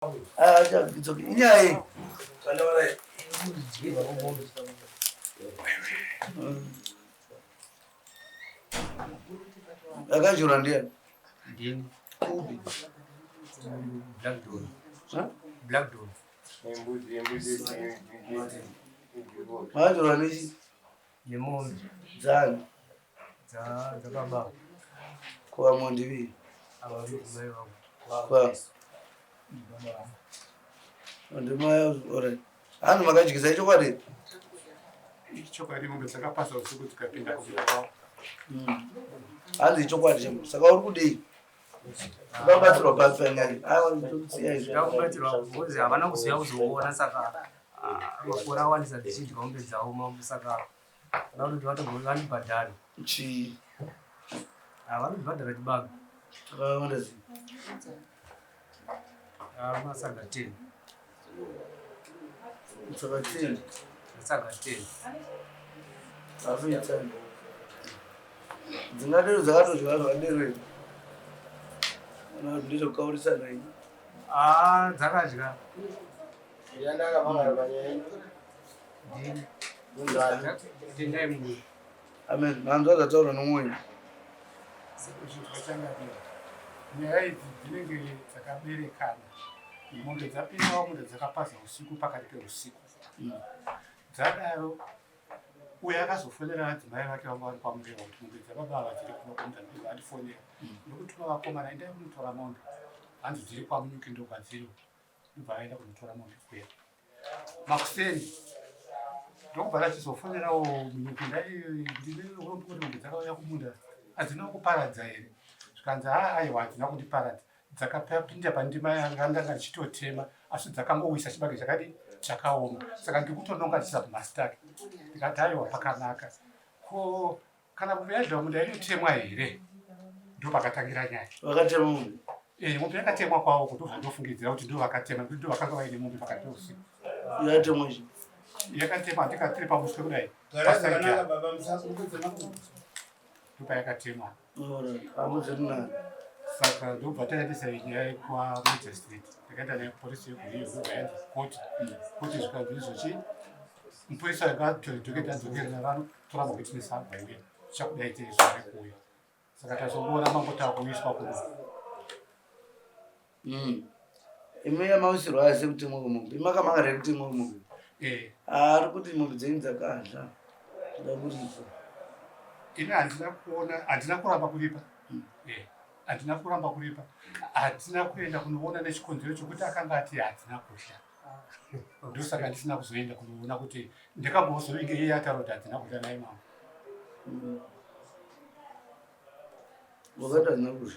It's okay. Yeah. Akajura ndiani? Ndini. Kubi. Black Dawn. Ha? Black Dawn. Akajura nichi? Nemoni. Zani. Za baba. Kwa mondivi. Ababili maiwa. Kwa. Ndimaya ore. Anu makachikisa icho kwadi? Icho kwadi mombe sakapasa usiku tukapinda kubika. Hadi icho kwadi chamo. Saka uri kudei. Ukabatsirwa pafanyani. Ndikutsiya izvo. Ndakubatsirwa ngozi havana kuziva kuzoona saka makore awandisa ndichiti kaumbe dzawo mambo saka ndakuti vanibhadhara. Chii? Vanibhadhara chibaga. Akawanda zi? Masaga 10. Saka 10? Masaga 10. Afuitsani. Dzingadero dzakatodya zvakadero. Ndiro kaurisana iyi. Dzakadya. Yandaka mangara panyaya. Ndini. Ndini. Ndini. Amen. Manzo akataura nomwoyo. Nyaya idzi dzinenge dzakaberekana. Mombe dzapindawo mombe dzakapasa usiku pakati peusiku. Dzadaro uye akazofonera madzimai vake vanga vari pamureva kuti mombe dzababa vachiri kunokonda ndivandifonera. Ndokutuma vakomana endai kunotora mombe. Hanzi dziri kwamunyuki ndokwadziri. Ndobva aenda kunotora mombe kuya. Makuseni ndokubva achizofonerawo munyuki ndinekuti mombe dzakauya kumunda hadzina kuparadza here. Zvikanzi aiwa hadzina kundiparadza. Dzakapinda pandima yanga ndanga ndichitotema asi dzakangowisa chibage chakadi chakaoma. Saka ndikutononga ndichisa kumastaki. Ndikati aiwa pakanaka. Ko kana mombe yadyiwa munda inotemwa here? Ndopakatangira nyaya. Vakatema mombe? Mombe yakatemwa kwawo kuti uzondofungidzira kuti ndovakatema kuti ndovakanga vaine mombe pakati peusiku. Yakatemwa chi? Yakatemwa ndikatiri pamuswe kudai. Zvakanaka baba musakudze makumbo. Ndopayakatemwa. Hamuzviri nani? Saka ndobva taendesa nyaya kwaMajistrate. Takaenda naye kupolisi yeguyo ndobva yaenda kukoti. Koti zvikanzi izvochi mupolisi akadhoketa adzokera vanotora mawitness abauya. Tichakudaidzei zvare kuuya. Saka tazongoona mangota akuiswa kuno. Ime yamawisirwa ase kutemwa kwemombe. Makamanga here kutemwa kwemombe? Ari kuti mombe dzenyu dzakadla. Ndakuripa. Ini handina kuramba kuripa. Handina kuramba kuripa. Handina kuenda kunoona nechikonzero chokuti akanga ati hadzina kudya. Ndosaka ndisina kuzoenda kunoona kuti ndikambozvinge iye ataura kuti hadzina kudya naye mama. Wakati hadzina kudya?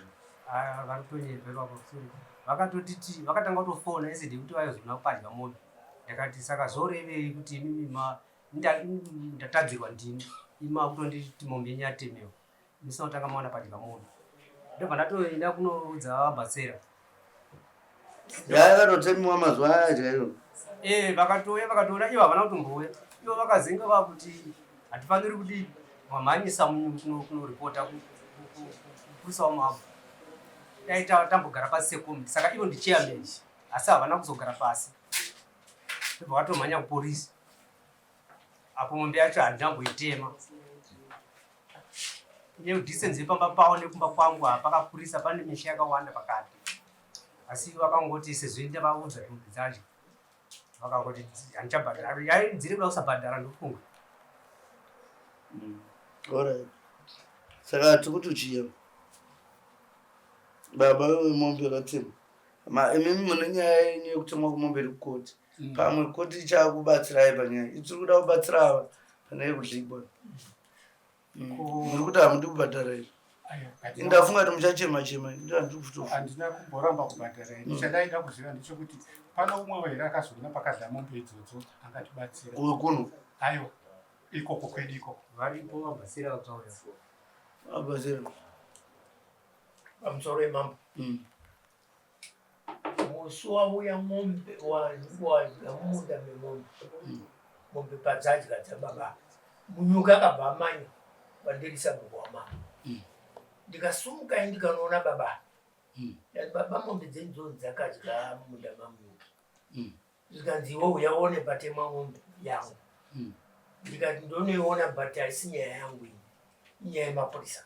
Varikutonyerwa pakusuri. Vakatotiti vakatanga kutofona esidi kuti vaizona kupadya mombe. Ndakati saka zorevei kuti imimi ndatadzirwa ndini. Ima kutonditi mombe yenyu yatemewa. Ndisina kutanga maona padya mombe. Ndobva ndatoenda kunoudza vabhatsera. Yakatotemiwa mazuva aya chairo? Vakatouya vakatoona ivo havana kutombouya. Ivo vakazinga vakuti hatifaniri kuti mamhanyisa kunoripota kupusawo mavo. Dai tambogara pasi sekomiti. Saka ivo ndichairman asi havana kuzogara pasi. Ndobva vatomhanya kupolisi. Apo mombe yacho handinamboitema. Nedistance yepamba pavo nekumba kwangu pakakurisa pane misha yakawanda pakati. Asi vakangoti sezvo vaudza ntombi dzacho. Vakangoti handichabhadhara. Dziri kuda kusabhadhara ndofunga. Alright. Saka tikuti uchiya. Baba wemombe yakatemwa. Imimi mune nyaya yenyu yekutemwa kwemombe iri kukoti. Pamwe koti ichakubatsirai panyaya. Ichiri kuda kubatsira ava pane yekudlikwa. Muri kuti hamudi kubhadhara here? Ndafunga kuti muchachema-chema. Handina kumboramba kubhadhara. Ndichadaida kuziva ndechekuti pano umwe here akazoona pakadya mombe idzodzo angatibatsira. Uyo kuno? Aiwa. Ikoko kwedu ikoko. Varipo vabhatsira vakauya. Vabhatsira? Pamusoro wemambo. Musi wauya mombe wamunda memombe. Mombe padzadya dzababa. Munyuka akabva amanya. Vandirisa mungu wamama. Ndikasumuka ndikanoona baba baba mombe dzenzo dzakadya munda mamunyuki zikanzi iwe uyaone patemwa mombe yangu ndikati ndinoiona but haisi nyaya yangu inyaya yemaporisa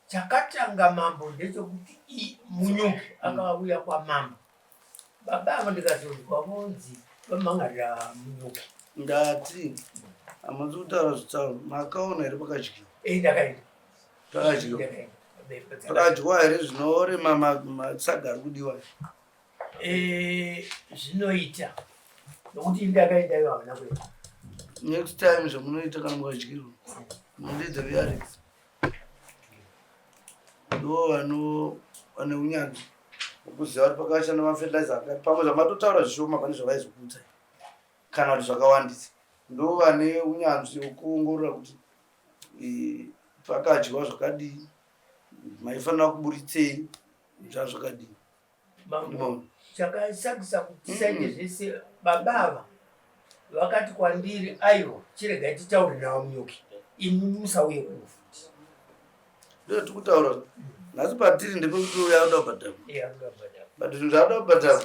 chakatanga mambo ndechekuti munyuki akauya kwa mambo baba avo ndikazonzwa vonzi vamangarira munyuki ndati amazi kutaura zvitsauro makaona here pakadyiwa ndakaenda pakadyiwa here zvinoorema masaga ari kudiwa zvinoita nokuti ndakaenda ivo havana kuenda next time zvamunoita kana mukadyirwa munodedza vearex ndo vane unyanzvi ukuziva kuti pakashanda mafertilizer akati pamwe zvamatotaura zvishoma pane zvavaizokuudzai kana kuti zvakawandisa ndo vane unyanzvi wekuongorora kuti pakadyiwa zvakadii maifanira kuburitsei zvazvakadii chakasakisa kuti saite zvese babava vakati kwandiri aiwa chiregai titaure navo munyuki imi musauye kuno futi ndo tikutaura nhasi patiri ndepekuti uya anoda kubhadhara but zvinhu zvaanoda kubhadhara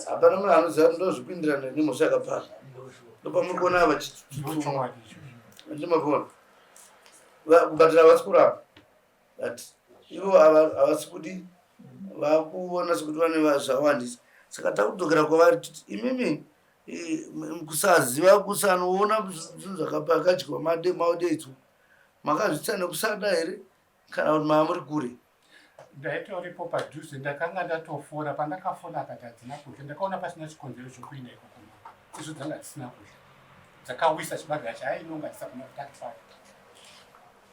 hapana munhu anoziva kuti ndozvipindirana nemhosva yakapara ndopamuri kuona ava ndimapona kubhadhara havasi kuramba but ivo havasi kuti vakuona sekuti vane zvawandisa saka takudzokera kwavari kuti imimi kusaziva kusanoona zvinhu zvakadyiwa maodeitsu makazvitsa nekusada here kana kuti maamuri kure ndaitoripo padhuze ndakanga ndatofora pandakafona akati hadzina kudya ndakaona pasina chikonzero chokuina ikokuma izvo dzanga dzisina kudya dzakawisa chibaga chaainonga tisakuna kutakifaa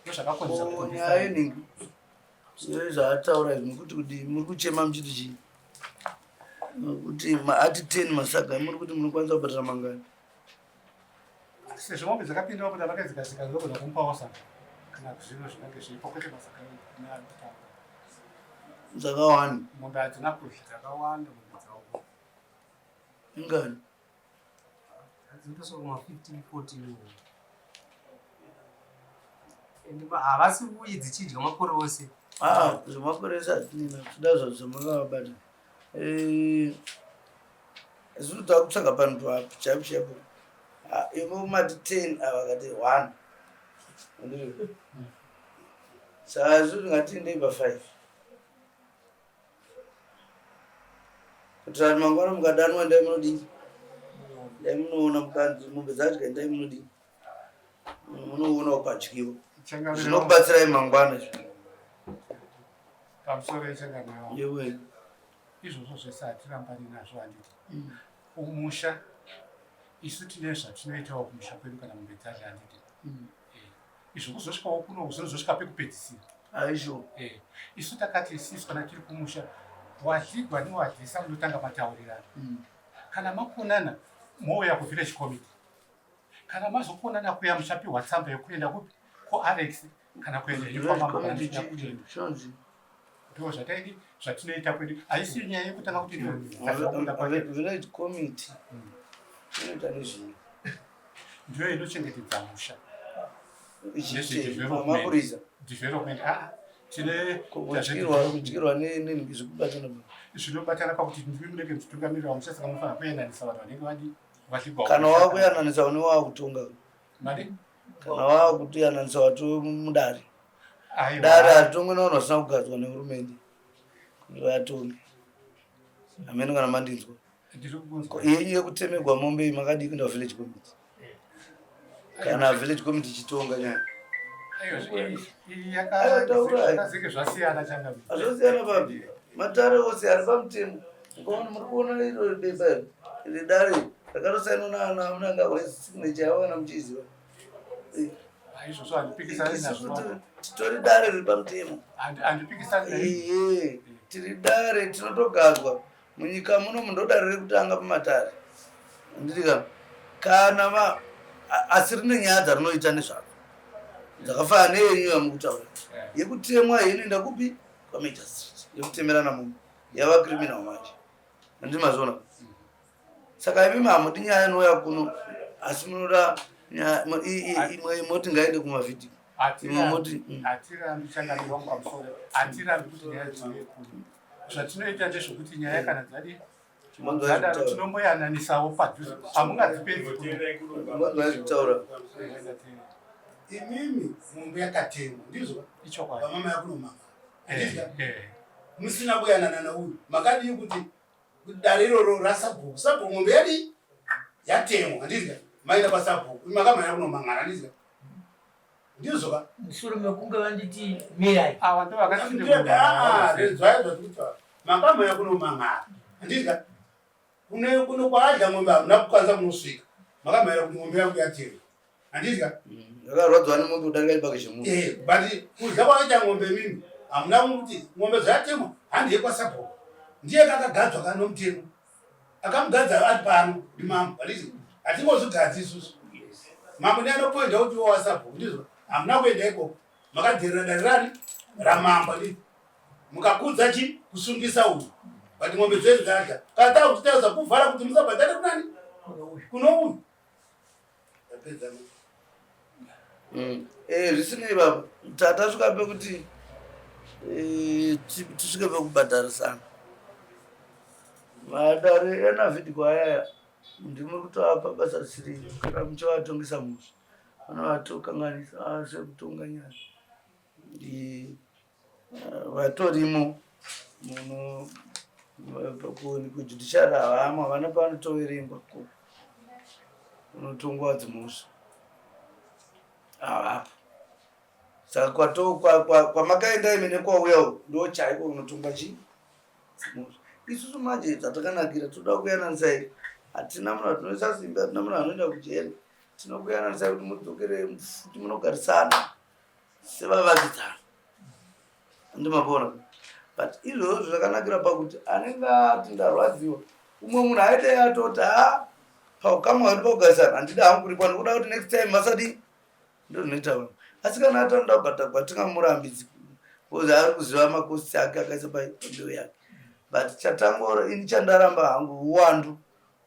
ndozvakakonzera yeningi zvaataura izvi nekuti kuti muri kuchema muchiti chii kuti ati 10 masaga muri kuti munokwanisa kubhadhara mangani sezvo mombe dzakapindawo kuti avakadzikazika zvinogona kumupawo saka kana zvino zvinenge zviripo kwete masaka dzakawanda mombe hadzina kudya dzakawanda mombe dzavo ingani dzotosoma 15-14 havasi uye dzichidya makore ose zvemakore ese hatinina zvida zvazvo zvamakavabata zvino takutsvaga panhu papo chaipo chaipo imo mati 10 ava kati 1 saka zvino ndingatiendei pa5 kuitira kuti mangwana mukadanwa ndai munodii dai munoona mukanzi mombe dzadya ndai munodii munoonawo padyiwa zvinobatsirai mangwana pamusoro echanganao yewe izvozvo zvese hatirambani nazvo handiti umusha isu tine zvatinoitawo kumusha kwedu kana mombe dzacho handiti izvo kuzosvikawo kuno zvinozosvika pekupedzisira aizvo isu takati isisu kana tiri kumusha wadzigwa newadzisa munotanga mataurirana kana makonana mouya kuvillage committee kana mazokonana kuya muchapiwa tsamba yekuenda kupi kualex kana kuenda shonzi ndo zvataidi zvatinoita kwedu haisi nyaya yekutanga kuti village committee inoita nezvino ndiyo inochengetedza musha mapurisa development kudyirwa nezvikubatana zvinobatana pakuti ndimi munenge muchitungamirira wamusha saka munofanira kuyananisa vanhu vanenge vatigwa kana wakuyananisa une wakutonga mari kana wakutoyananisa watu mudare dare hatongwe navanhu vasina kugadzwa nehurumende kuti vatonge amene kana mandinzwa yenyu yekutemegwa mombe makadii kuenda village committee kana village committee ichitonga nyaya zvasiyana zvasiyana papi matare ose ari pamutemo ukaona muri kuona iro bepa iri dare rakatosainwa namunanga wesignature yavana muchiziva titori dare riri pamutemo tiri dare tinotogadzwa munyika muno mundo dare rekutanga pamatare ndirika kana asi rine nyaya dzarinoita nezvaro dzakafanana neyenyu yamukutaura yekutemwa inoenda kupi kwamajor street yekutemerana munhu yava criminal manje andimazona saka imimi hamudi nyaya inouya kuno asi munoda imwe moti ngaende kumavhidhiyo hatirambi changaniro wangu pamusoro hatirambi kuti nyaya dzive kuru zvatinoita ndezvekuti nyaya kana dzadi dzadaro tinomboyananisawo padhuze hamungadzipedzi imimi mombe yakatengwa ndizvo ichokwadi pamama yakunomama musina kuyanana nauyu makadii kuti dare iroro rasabhuku sabhuku mombe yadi yatengwa handizika maina pasabhuku makamanya kunomangana handizika ndizvoka mushure mekunge vanditi mirai awa ndo vakatindezvayo zvatikuta makamanya kunomangana handizika kuno kwaadya mombe hamuna kukwanisa kunosvika makamanya kuti mombe yangu yatengwa handizika yakarwadzwa nemombe kudarika ipakishemuntu but kudya kwakaita mombe mimi hamuna kuti mombe zvatemwa handiye kwasabhuku ndiye kakagadzwa kanomutemo akamugadza ari pano ndimambo handizika hatingozvigadzi isusu mambo ndianopoenda kuti wasabhuku ndizvo hamuna kuenda ikoko makadhirira dare rani ramambo ndi mukakudza chi kusungisa uyu but mombe dzedu dzadya kana taa kutitaudza kuvhara kuti musabhadhare kunani kuno uyu apedza zvisinei baba tatasvika pekuti tisvike pekubhadharisana madare enavhidhiko ayaya ndimuri kutoapa basa risiri kana muchivatongesa musha vanovatokanganisa sekutonga nyaya vatorimo muno kujudiciary havama vana panotoverengwa unotongwa dzimusha avapo saka kwamakaenda ime nekwauyawo ndo chaiko unotongwa chii dzimusha isusu manje zvatakanakira toda kuyananisai hatina munhu atinoisa simba hatina munhu anoenda kujeri tinokuyananisai kuti mudzokere kuti munogarisana sevavakidzana ndimapona but izvozvo zvakanakira pakuti anenge ati ndarwadziwa umwe munhu aite atoti paukama uri paugarisana handida hangu kuripo ndikuda kuti next time masadi ndo zvinoita vanhu asi kana atanoda kubhadhagwa tingamurambidzi kozi ari kuziva makosti ake akaisa pambeu yake but chatangoro ini chandaramba hangu uwandu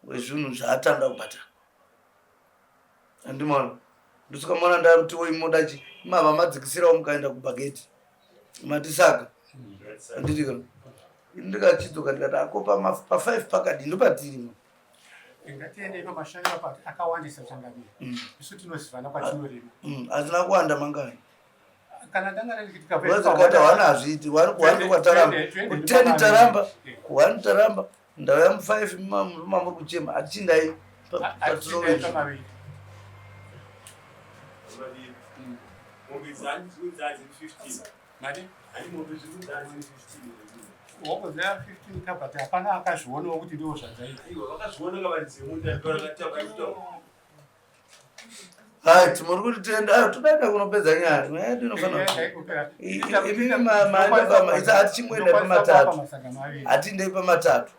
hwezvinhu zvaatanda kubhadhara andimona ndosikamona ndaruti woimoda chi mava madzikisirawo mukaenda kubhageti matisaka anditika ndikachidzoka ndikati akopa pa5 pakadi ndopatirimo ngatiende pamashaviro pati akawandisa changamira isu tinozivana kwatinorima hazina kuwanda mangani kana ndangaatikavazakata wana hazviiti wani kwataramba ku10 taramba ku1 taramba ndauya mu5 mamuri kuchema hatichindai pamaviri wakozaya 15 kabati hapana akazvionawo kuti ndiwo zvadzaitai timuri kuti tienda todaenda kunopedza nyaya nyaya yedu inofanira hatichimboenda pamatatu hatiendei pamatatu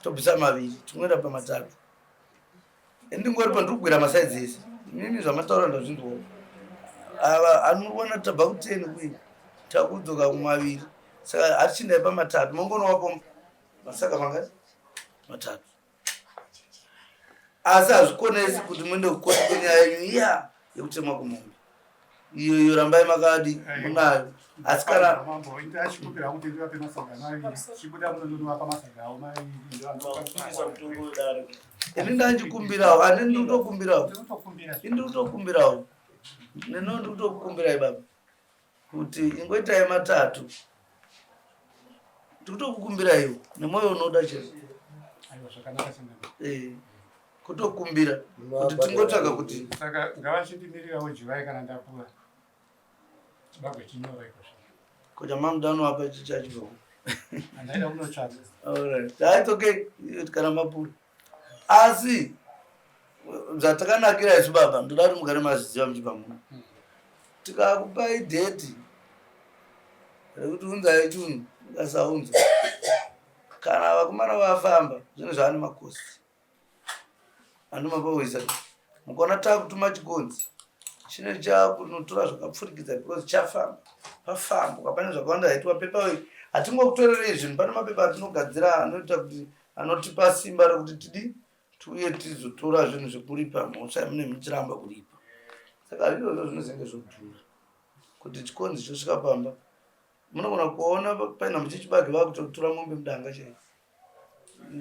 tobvisa maviri tingoenda pamatatu endingori pandiri kugwira masaidzi ese mimi zvamataura ndazvinzwawo ava anoona tabva ku10 kuii takudzoka kumaviri saka hatichindai pamatatu mongonowapo masaka mangati matatu asi hazvikonesi kuti muende kukoti kwenyaya yenyu iya yekutemwa kumombe iyoyo rambai makadi munayo asi kana ini ndanjikumbirawo ani ndikutokumbirawo indikutokumbirawo neno ndikutokukumbirai baba kuti ingoitai matatu ndikutokukumbiraiwo nemwoyo unoda chero kutokumbira kuti tingotsvaga kuti saka ngavachindimirirawo jivai kana ndakura chibagwe chinyora ikosvo kuti mamudano apa chichachivo andaida kunotsvaga that's okay kana mapura asi zvatakanakira isu baba ndoda kuti mugare mazviziva muchipamuna tikakupai dheti rekuti unzai chunhu ukasaunza kana vakomana vafamba zvinhu zvaane makosi andomapawisa mukaona takutuma chikonzi chine chakunotora zvakapfurikidza because chafamba pafamba ukapane zvakawanda haitwa pepa hatingokutorerei zvinhu pane mapepa atinogadzira anoita kuti anotipa simba rekuti tidi tiuye tizotora zvinhu zvekuripa mhosva mune muchiramba kuripa saka izvozvo zvinozenge zvodhura kuti chikonzi chosvika pamba munogona kuona paina muchichibage vakutotura mombe mudanga chai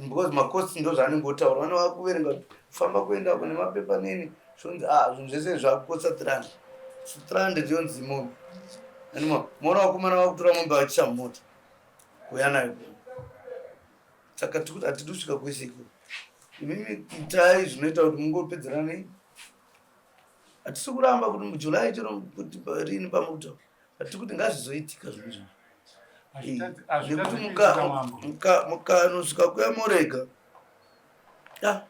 because makosti ndo zvanenge otaura vana vakuverenga kufamba kuenda kune mapepa nini zvonzi zvinhu zvese zvakukosta 300 yonzi mombe mona vakomana vakutora mombe vachisha mumota kuya nayo saka tikuti hatidi kusvika kwese iko imimi itai zvinoita kuti mungopedzera nei hatisi kuramba kuti mujulai chero kuti rini pamuta hatiti kuti ngazvizoitika zvinhu izvi nekuti mukanosvika kuya morega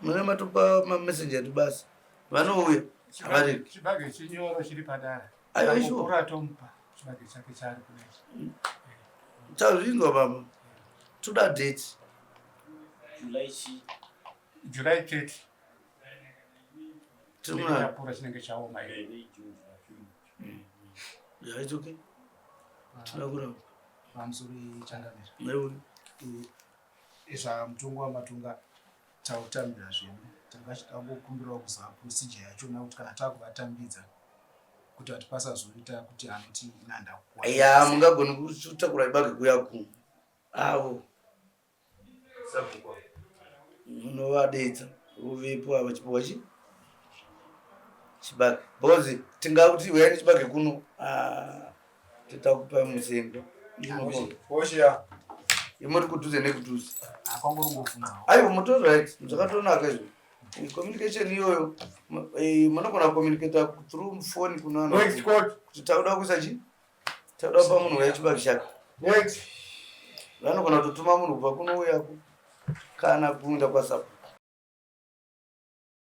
mune matopa mamessenger edu basi vanouya havareki chibage chinyoro chiri padara aiwa uratomupa chibage chake chari kudai tazvinzwa baba toda date July 30 yapura chinenge chaoma it's okay tinakuramba pamusori changamira newe zvamutongo wamatonga tautambira zvino tangokumbirawo kuziva procedure yachona kuti kana takuvatambidza kuti hati pasazoita kuti anoti inanda mungagoni kutakura ibage kuya kumwe avo munovadedza uvipo ava chipowa chibage because tingakuti uyai chibage kuno titakupa musengo imuri kudhuze nekudhuze aiwa motoright zvakatonaka izvo communication iyoyo munogona communicata through phone kunoana kuti tauda kuisa chi tauda kupa munhu uya chibage chake vanogona kutotuma munhu kubva kunouyaku kana kuenda kwasapo